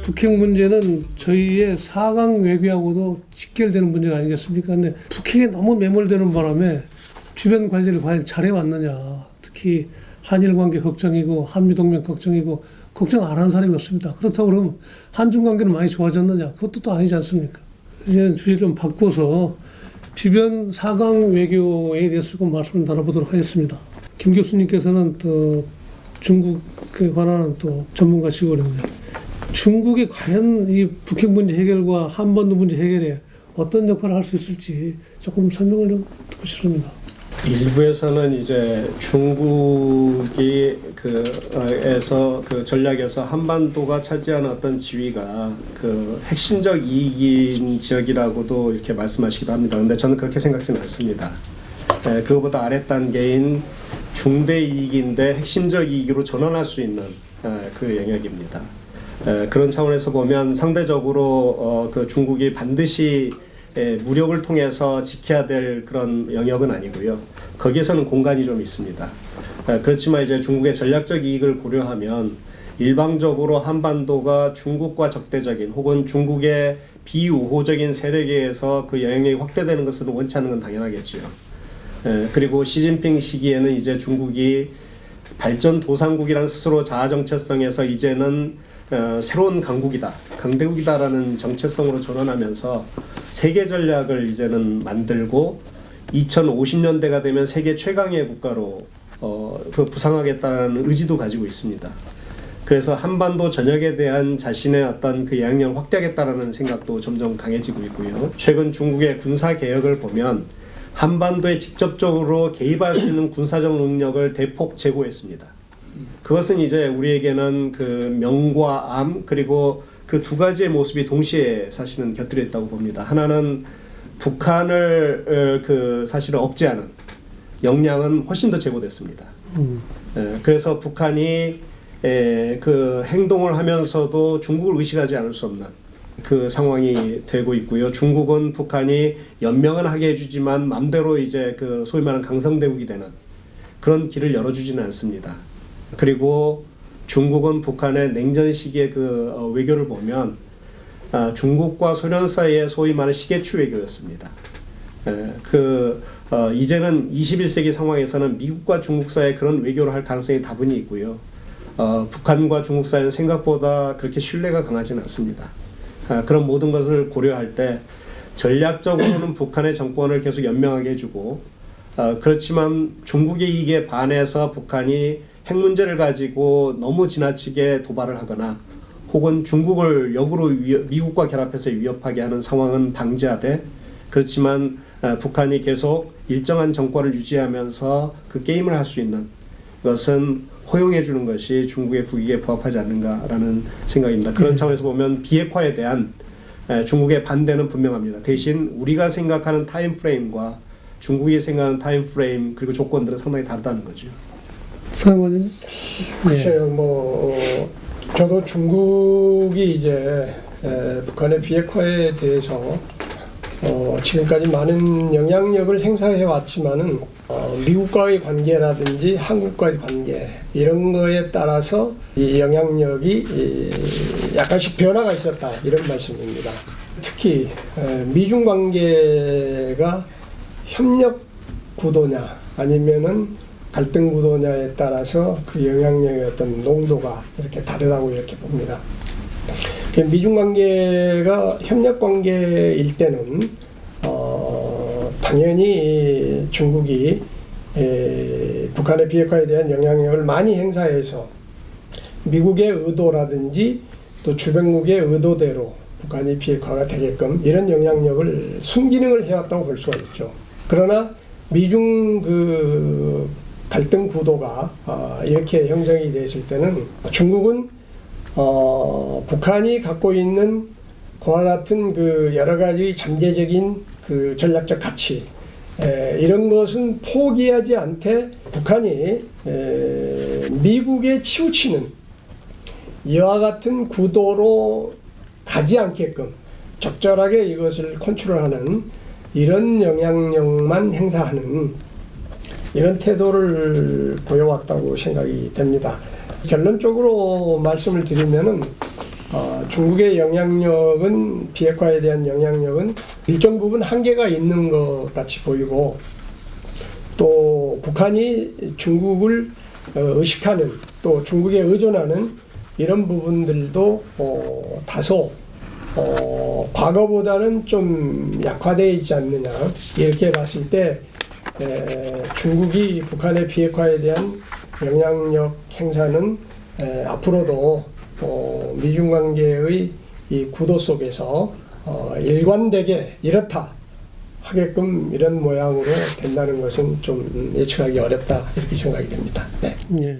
북핵 문제는 저희의 4강 외교하고도 직결되는 문제가 아니겠습니까? 근데 북핵에 너무 매몰되는 바람에 주변 관리를 과연 잘해왔느냐. 특히 한일 관계 걱정이고 한미동맹 걱정이고 걱정 안 하는 사람이 없습니다. 그렇다고 그러면 한중 관계는 많이 좋아졌느냐. 그것도 또 아니지 않습니까? 이제는 주제를 좀 바꿔서 주변 4강 외교에 대해서 조금 말씀을 나눠보도록 하겠습니다. 김 교수님께서는 또 중국에 관한 또 전문가시고 그러는데 중국이 과연 이 북핵 문제 해결과 한반도 문제 해결에 어떤 역할을 할 수 있을지 조금 설명을 좀 듣고 싶습니다. 일부에서는 이제 중국이 에서 그 전략에서 한반도가 차지하는 어떤 지위가 그 핵심적 이익인 지역이라고도 이렇게 말씀하시기도 합니다. 그런데 저는 그렇게 생각지는 않습니다. 그거보다 아래 단계인 중대 이익인데 핵심적 이익으로 전환할 수 있는 그 영역입니다. 그런 차원에서 보면 상대적으로 그 중국이 반드시 무력을 통해서 지켜야 될 그런 영역은 아니고요. 거기에서는 공간이 좀 있습니다. 그렇지만 이제 중국의 전략적 이익을 고려하면 일방적으로 한반도가 중국과 적대적인 혹은 중국의 비우호적인 세력에 의해서 그 영향력이 확대되는 것은 원치 않는 건 당연하겠죠. 그리고 시진핑 시기에는 이제 중국이 발전 도상국이라는 스스로 자아 정체성에서 이제는 새로운 강대국이다라는 정체성으로 전환하면서 세계 전략을 이제는 만들고 2050년대가 되면 세계 최강의 국가로 부상하겠다는 의지도 가지고 있습니다. 그래서 한반도 전역에 대한 자신의 어떤 그 영향력을 확대하겠다라는 생각도 점점 강해지고 있고요. 최근 중국의 군사 개혁을 보면 한반도에 직접적으로 개입할 수 있는 군사적 능력을 대폭 제고했습니다. 그것은 이제 우리에게는 그 명과 암 그리고 그 두 가지의 모습이 동시에 사실은 곁들여 있다고 봅니다. 하나는 북한을 사실은 억제하는 역량은 훨씬 더 제고됐습니다. 그래서 북한이 그 행동을 하면서도 중국을 의식하지 않을 수 없는 그 상황이 되고 있고요. 중국은 북한이 연명은 하게 해주지만 맘대로 이제 그 소위 말하는 강성대국이 되는 그런 길을 열어주지는 않습니다. 그리고 중국은 북한의 냉전 시기의 그 외교를 보면 중국과 소련 사이의 소위 말하는 시계추 외교였습니다. 이제는 21세기 상황에서는 미국과 중국 사이에 그런 외교를 할 가능성이 다분히 있고요. 북한과 중국 사이는 생각보다 그렇게 신뢰가 강하지는 않습니다. 그런 모든 것을 고려할 때 전략적으로는 북한의 정권을 계속 연명하게 해주고 그렇지만 중국의 이익에 반해서 북한이 핵 문제를 가지고 너무 지나치게 도발을 하거나 혹은 중국을 역으로 미국과 결합해서 위협하게 하는 상황은 방지하되 그렇지만 북한이 계속 일정한 정권을 유지하면서 그 게임을 할 수 있는 것은 허용해 주는 것이 중국의 국익에 부합하지 않는가라는 생각입니다. 그런 차원에서 보면 비핵화에 대한 중국의 반대는 분명합니다. 대신 우리가 생각하는 타임프레임과 중국이 생각하는 타임프레임 그리고 조건들은 상당히 다르다는 거죠. 사장님, 글쎄요, 저도 중국이 이제 북한의 비핵화에 대해서 지금까지 많은 영향력을 행사해 왔지만은 미국과의 관계라든지 한국과의 관계 이런 거에 따라서 이 영향력이 약간씩 변화가 있었다 이런 말씀입니다. 특히 미중 관계가 협력 구도냐 아니면은 갈등 구도냐에 따라서 그 영향력의 어떤 농도가 이렇게 다르다고 이렇게 봅니다. 미중 관계가 협력 관계일 때는 당연히 중국이 북한의 비핵화에 대한 영향력을 많이 행사해서 미국의 의도라든지 또 주변국의 의도대로 북한이 비핵화가 되게끔 이런 영향력을 순기능을 해왔다고 볼 수가 있죠. 그러나 미중 그 갈등 구도가 이렇게 형성이 됐을 때는 중국은 북한이 갖고 있는 그와 같은 그 여러 가지 잠재적인 그 전략적 가치 이런 것은 포기하지 않되 북한이 미국에 치우치는 이와 같은 구도로 가지 않게끔 적절하게 이것을 컨트롤하는 이런 영향력만 행사하는 이런 태도를 보여왔다고 생각이 됩니다. 결론적으로 말씀을 드리면은 중국의 영향력은 비핵화에 대한 영향력은 일정 부분 한계가 있는 것 같이 보이고 또 북한이 중국을 의식하는 또 중국에 의존하는 이런 부분들도 다소 과거보다는 좀 약화되어 있지 않느냐 이렇게 봤을 때 중국이 북한의 비핵화에 대한 영향력 행사는 앞으로도 미중 관계의 이 구도 속에서 일관되게 이렇다 하게끔 이런 모양으로 된다는 것은 좀 예측하기 어렵다 이렇게 생각이 됩니다. 네. 예.